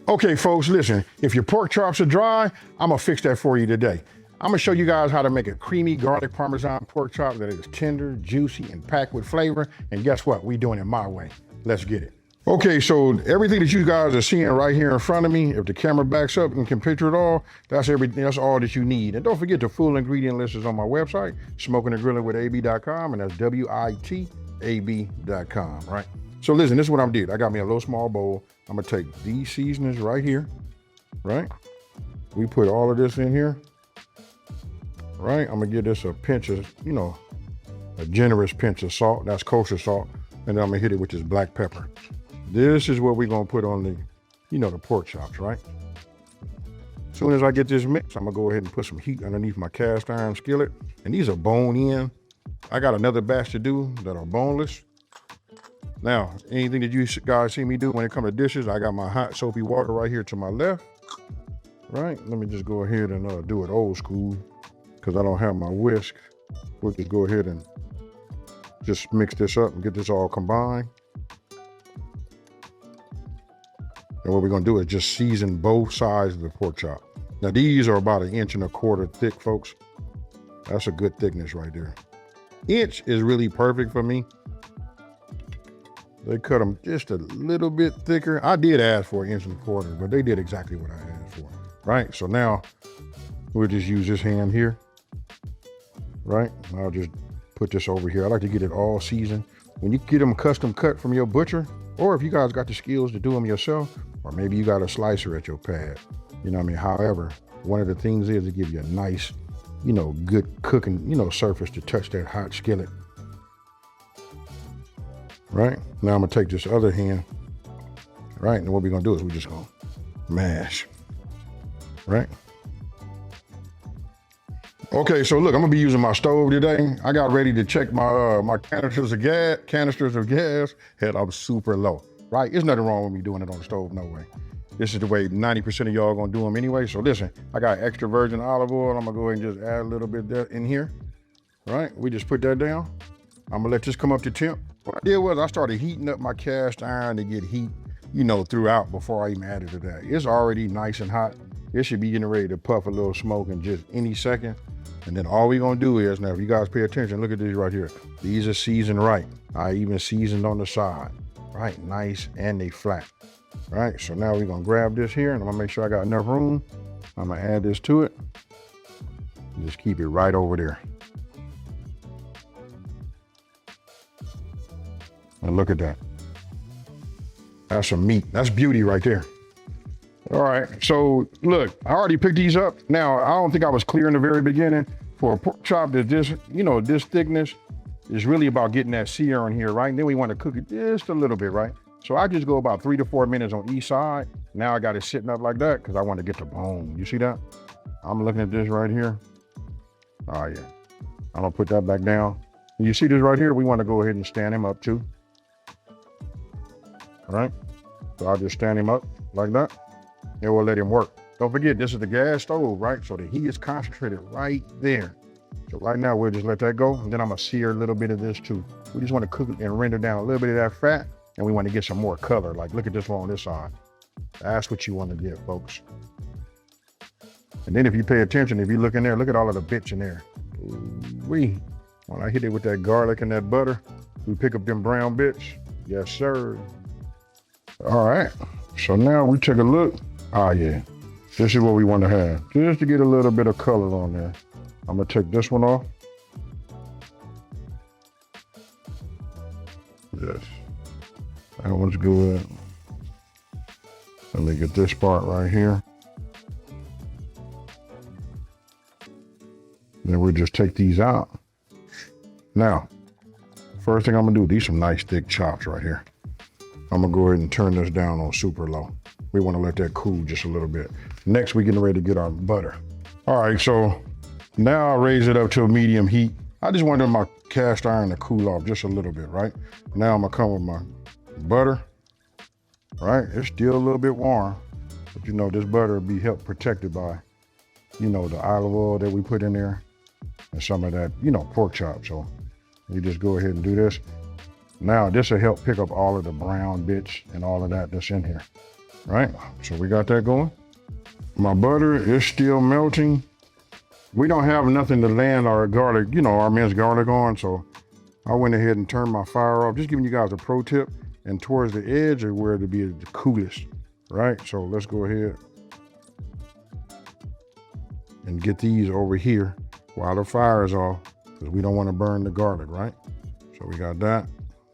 Okay, folks, listen, if your pork chops are dry, I'm gonna fix that for you today. I'm gonna show you guys how to make a creamy garlic Parmesan pork chop that is tender, juicy, and packed with flavor. And guess what? We doing it my way. Let's get it. Okay, so everything that you guys are seeing right here in front of me, if the camera backs up and can picture it all, that's everything. That's all that you need. And don't forget the full ingredient list is on my website, smokinandgrillin.ab.com, and that's WITAB.com, right? So listen, this is what I'm doing. I got me a little small bowl. I'm gonna take these seasonings right here, right? We put all of this in here, right? I'm gonna give this a pinch of, a generous pinch of salt. That's kosher salt. And then I'm gonna hit it with this black pepper. This is what we're gonna put on the, the pork chops, right? As soon as I get this mix, I'm gonna go ahead and put some heat underneath my cast iron skillet. And these are bone in. I got another batch to do that are boneless. Now, anything that you guys see me do when it comes to dishes, I got my hot soapy water right here to my left, right? Let me just go ahead and do it old school because I don't have my whisk. We'll just go ahead and just mix this up and get this all combined. And what we're gonna do is just season both sides of the pork chop. Now these are about 1.25 inches thick, folks. That's a good thickness right there. Inch is really perfect for me. They cut them just a little bit thicker. I did ask for 1.25 inches, but they did exactly what I asked for, right? So now we'll just use this hand here, right? I'll just put this over here. I like to get it all seasoned. When you get them custom cut from your butcher, or if you guys got the skills to do them yourself, or maybe you got a slicer at your pad, you know what I mean? However, one of the things is to give you a nice, good cooking, surface to touch that hot skillet. Right, now I'm gonna take this other hand, right, and what we're gonna do is we're just gonna mash, right? Okay, so look, I'm gonna be using my stove today. I got ready to check my my canisters of gas, and I'm super low, right? There's nothing wrong with me doing it on the stove, no way. This is the way 90% of y'all gonna do them anyway. So listen, I got extra virgin olive oil. I'm gonna go ahead and just add a little bit of that in here, right? We just put that down. I'm gonna let this come up to temp. What I did was I started heating up my cast iron to get heat, throughout before I even added to that. It's already nice and hot. It should be getting ready to puff a little smoke in just any second. And then all we're gonna do is, now if you guys pay attention, look at these right here. These are seasoned right. I even seasoned on the side, right? Nice, and they flat, right? So now we're gonna grab this here and I'm gonna make sure I got enough room. I'm gonna add this to it. Just keep it right over there. And look at that. That's some meat. That's beauty right there. All right, so look, I already picked these up. Now, I don't think I was clear in the very beginning. For a pork chop that's this, this thickness, is really about getting that sear in here, right? And then we want to cook it just a little bit, right? So I just go about 3 to 4 minutes on each side. Now I got it sitting up like that because I want to get the bone. You see that? I'm looking at this right here. Oh yeah, I'm gonna put that back down. You see this right here? We want to go ahead and stand him up too. All right, so I'll just stand him up like that, and we'll let him work. Don't forget, this is the gas stove, right? So the heat is concentrated right there. So right now, we'll just let that go, and then I'm gonna sear a little bit of this too. We just wanna cook it and render down a little bit of that fat, and we wanna get some more color. Like, look at this one on this side. That's what you wanna get, folks. And then if you pay attention, if you look in there, look at all of the bits in there. When I hit it with that garlic and that butter, we pick up them brown bits. Yes, sir. All right, so now we take a look. Ah, yeah, this is what we want to have. Just to get a little bit of color on there. I'm gonna take this one off. Yes, that one's good. Let me get this part right here. Then we'll just take these out. Now, first thing I'm gonna do, these some nice thick chops right here. I'm gonna go ahead and turn this down on super low. We wanna let that cool just a little bit. Next, we're getting ready to get our butter. All right, so now I raise it up to a medium heat. I just wanted my cast iron to cool off just a little bit, right? Now I'm gonna come with my butter, right? It's still a little bit warm, but this butter will be helped protected by, the olive oil that we put in there and some of that, pork chop. So you just go ahead and do this. Now this will help pick up all of the brown bits and all of that that's in here. right? So we got that going. My butter is still melting. We don't have nothing to land our garlic, our minced garlic on, so I went ahead and turned my fire off. Just giving you guys a pro tip, and towards the edge is where it'll be the coolest, right? So let's go ahead and get these over here while the fire is off, because we don't want to burn the garlic, right? So we got that.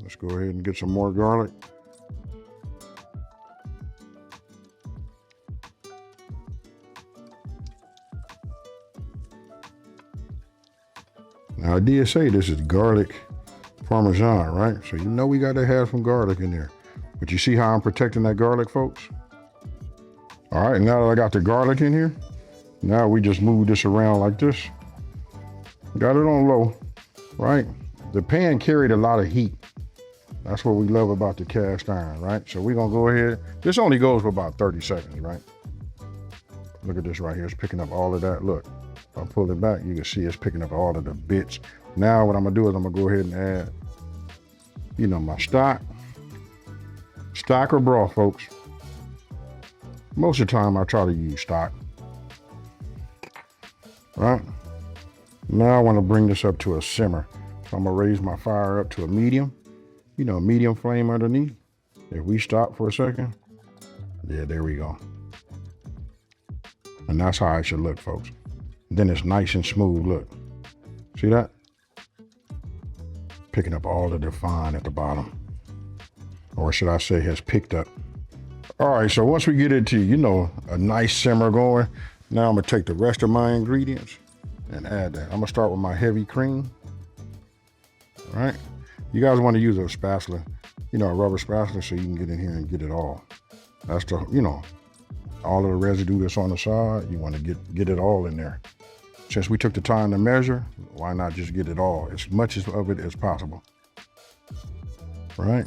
Let's go ahead and get some more garlic. Now I did say this is garlic Parmesan, right? So we got to have some garlic in there. But you see how I'm protecting that garlic, folks? All right, now that I got the garlic in here, now we just move this around like this. Got it on low, right? The pan carried a lot of heat. That's what we love about the cast iron, right? So we're gonna go ahead. This only goes for about 30 seconds, right? Look at this right here, it's picking up all of that. Look, if I pull it back, you can see it's picking up all of the bits. Now what I'm gonna do is I'm gonna go ahead and add, my stock. Stock or broth, folks. Most of the time I try to use stock, right? Now I wanna bring this up to a simmer. So I'm gonna raise my fire up to a medium, medium flame underneath. If we stop for a second, yeah, there we go. And that's how it should look, folks. Then it's nice and smooth, look. See that? Picking up all of the fine at the bottom. Or should I say has picked up. All right, so once we get it to, a nice simmer going, now I'm gonna take the rest of my ingredients and add that. I'm gonna start with my heavy cream, all right? You guys wanna use a spatula, a rubber spatula, so you can get in here and get it all. That's the, all of the residue that's on the side, you wanna get it all in there. Since we took the time to measure, why not just get it all, as much of it as possible, right?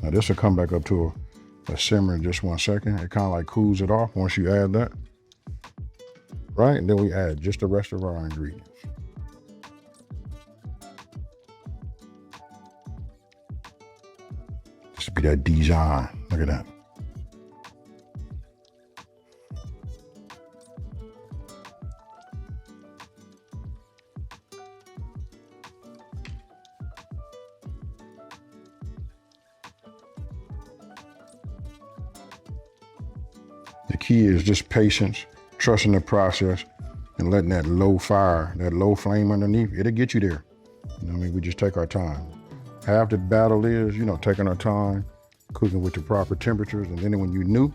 Now this will come back up to a simmer in just 1 second. It kind of like cools it off once you add that, right? And then we add just the rest of our ingredients. Just be that Dijon, look at that. The key is just patience, trusting the process, and letting that low fire, that low flame underneath, it'll get you there. We just take our time. Half the battle is, taking our time, cooking with the proper temperatures, and then when you new,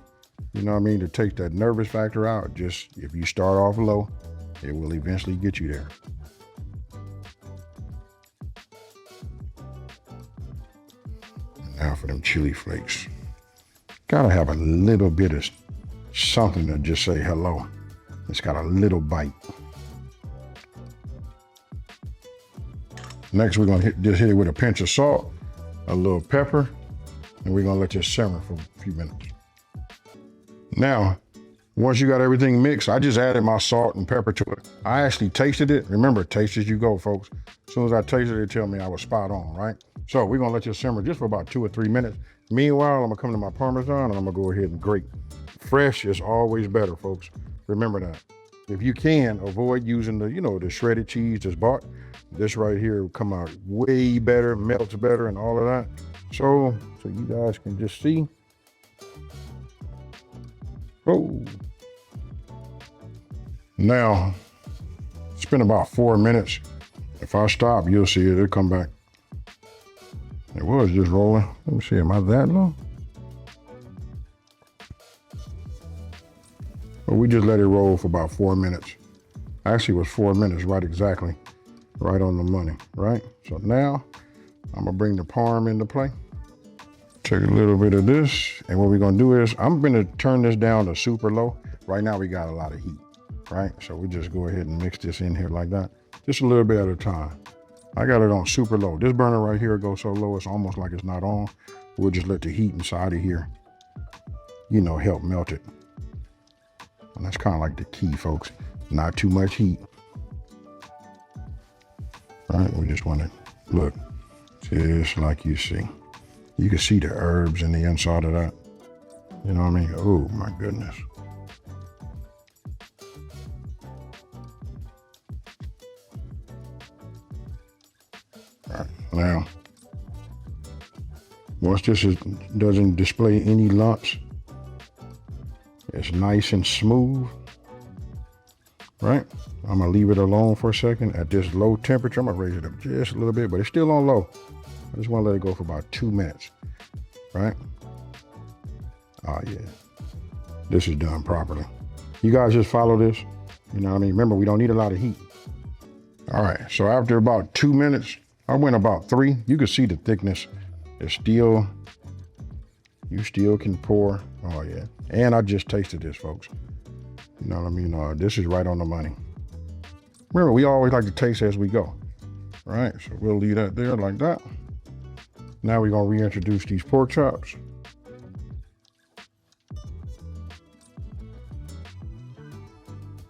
to take that nervous factor out, just if you start off low, it will eventually get you there. And now for them chili flakes. Gotta have a little bit of something to just say hello. It's got a little bite. Next, we're gonna just hit it with a pinch of salt, a little pepper, and we're gonna let this simmer for a few minutes. Now, once you got everything mixed, I just added my salt and pepper to it. I actually tasted it. Remember, taste as you go, folks. As soon as I tasted it, tell me I was spot on, right? So we're gonna let this simmer just for about 2 or 3 minutes. Meanwhile, I'm gonna come to my Parmesan and I'm gonna go ahead and grate. Fresh is always better, folks. Remember that. If you can, avoid using the shredded cheese that's bought. This right here will come out way better, melts better and all of that. So you guys can just see. Oh. Now, it's been about 4 minutes. If I stop, you'll see it, it'll come back. It was just rolling. Let me see, am I that low? Well, we just let it roll for about 4 minutes. Actually, it was 4 minutes, right exactly. Right on the money, right? So now, I'm gonna bring the parm into play. Take a little bit of this, and what we're gonna do is, I'm gonna turn this down to super low. Right now, we got a lot of heat, right? So we just go ahead and mix this in here like that. Just a little bit at a time. I got it on super low. This burner right here goes so low, it's almost like it's not on. We'll just let the heat inside of here, help melt it. And that's kind of like the key, folks. Not too much heat. All right, we just want to look just like you see. You can see the herbs in the inside of that. You know what I mean? Oh my goodness. All right, now, once this doesn't display any lumps, it's nice and smooth, right? I'm gonna leave it alone for a second at this low temperature. I'm gonna raise it up just a little bit, but it's still on low. I just wanna let it go for about 2 minutes, right? Oh yeah, this is done properly. You guys just follow this, you know what I mean? Remember, we don't need a lot of heat. All right, so after about 2 minutes, I went about 3. You can see the thickness. It's still, you still can pour. Oh yeah, and I just tasted this, folks. You know what I mean? This is right on the money. Remember, we always like to taste as we go, right? So we'll leave that there like that. Now we're gonna reintroduce these pork chops.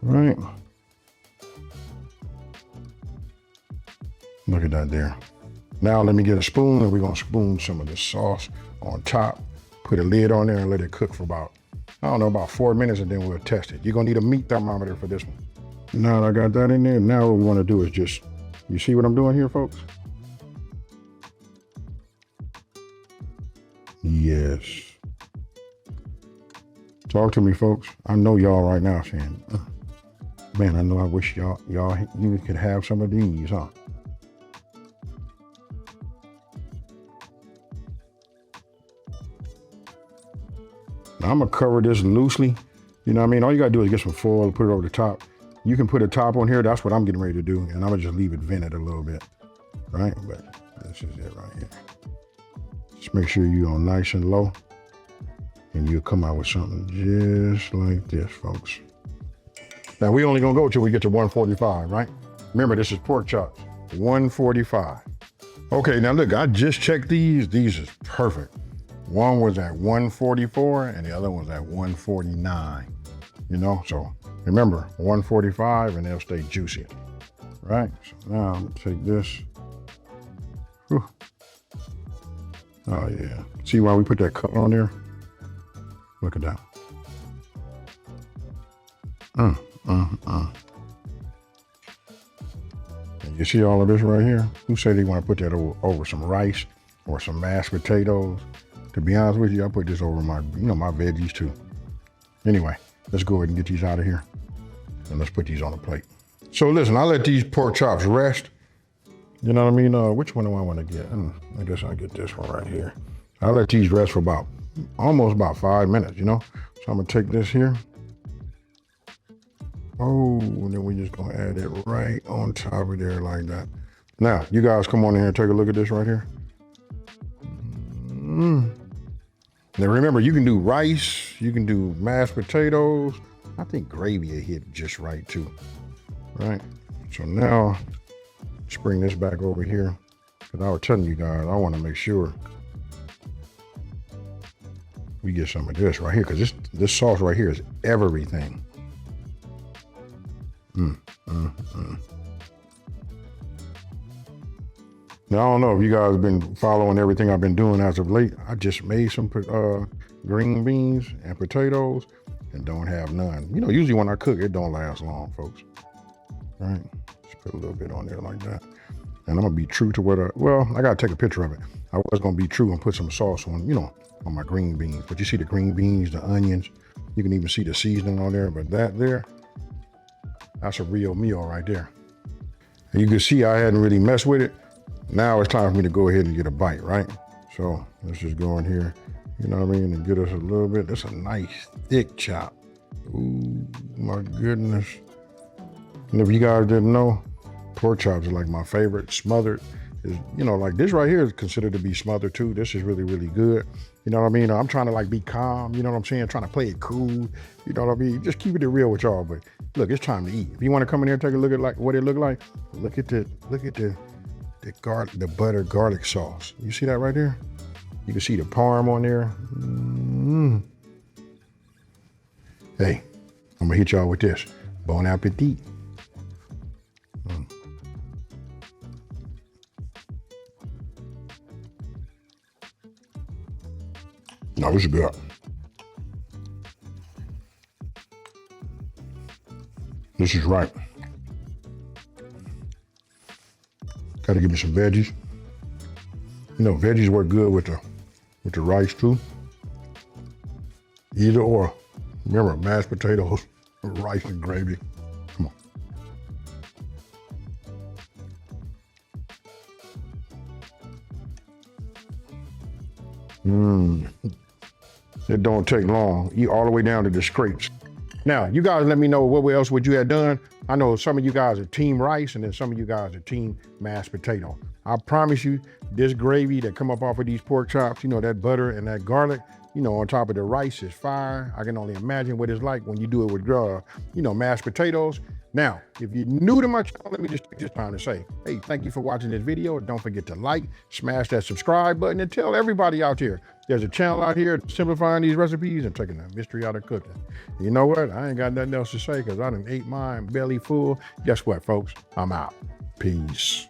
Right. Look at that there. Now let me get a spoon and we're gonna spoon some of the sauce on top, put a lid on there and let it cook for about, I don't know, about 4 minutes, and then we'll test it. You're gonna need a meat thermometer for this one. Now that I got that in there, now what we wanna do is just, you see what I'm doing here, folks? Yes. Talk to me, folks. I know y'all right now saying, man, I know I wish you could have some of these, huh? Now I'm gonna cover this loosely. You know what I mean? All you gotta do is get some foil, put it over the top. You can put a top on here. That's what I'm getting ready to do. And I'm gonna just leave it vented a little bit, right? But this is it right here. Just make sure you're on nice and low, and you'll come out with something just like this, folks. Now we only gonna go till we get to 145, right? Remember, this is pork chops, 145. Okay, now look, I just checked these. These is perfect. One was at 144 and the other one's at 149, you know? So remember, 145 and they'll stay juicy, right? So now I'm gonna take this. Whew. Oh yeah, see why we put that cut on there? Look at that. And you see all of this right here? Who said they want to put that over some rice or some mashed potatoes? To be honest with you, I put this over my, my veggies too. Anyway, let's go ahead and get these out of here. And let's put these on a plate. So listen, I'll let these pork chops rest. You know what I mean? Which one do I want to get? I guess I'll get this one right here. I'll let these rest for almost about 5 minutes, you know? So I'm gonna take this here. Oh, and then we're just gonna add it right on top of there like that. Now, you guys come on in here and take a look at this right here. Now remember, you can do rice, you can do mashed potatoes. I think gravy will hit just right too, right? So now, let's bring this back over here. Because I was telling you guys, I want to make sure we get some of this right here, because this sauce right here is everything. Now, I don't know if you guys have been following everything I've been doing as of late. I just made some green beans and potatoes and don't have none. You know, usually when I cook, it don't last long, folks. Right? Just put a little bit on there like that. And I'm gonna be true to what I gotta take a picture of it. I was gonna be true and put some sauce on, on my green beans. But you see the green beans, the onions, you can even see the seasoning on there, but that's a real meal right there. And you can see I hadn't really messed with it. Now it's time for me to go ahead and get a bite, right? So let's just go in here, you know what I mean, and get us a little bit. That's a nice thick chop. Ooh, my goodness. And if you guys didn't know, pork chops are like my favorite. Smothered is, like this right here is considered to be smothered too. This is really, really good. You know what I mean? I'm trying to be calm, you know what I'm saying? Trying to play it cool, you know what I mean? Just keeping it real with y'all, but look, it's time to eat. If you want to come in here and take a look at what it look like, look at the butter garlic sauce. You see that right there? You can see the parm on there. Hey, I'm gonna hit y'all with this. Bon appetit. No, this is good. This is right. Gotta give me some veggies. You know, veggies work good with the rice too. Either or. Remember, mashed potatoes, rice and gravy. Come on. It don't take long. Eat all the way down to the scrapes. Now, you guys let me know what else would you have done. I know some of you guys are team rice and then some of you guys are team mashed potato. I promise you, this gravy that come up off of these pork chops, you know, that butter and that garlic, you know, on top of the rice is fire. I can only imagine what it's like when you do it with, you know, mashed potatoes. Now, if you're new to my channel, let me just take this time to say, hey, thank you for watching this video. Don't forget to like, smash that subscribe button, and tell everybody out here, there's a channel out here simplifying these recipes and taking the mystery out of cooking. You know what? I ain't got nothing else to say because I done ate mine belly full. Guess what, folks? I'm out. Peace.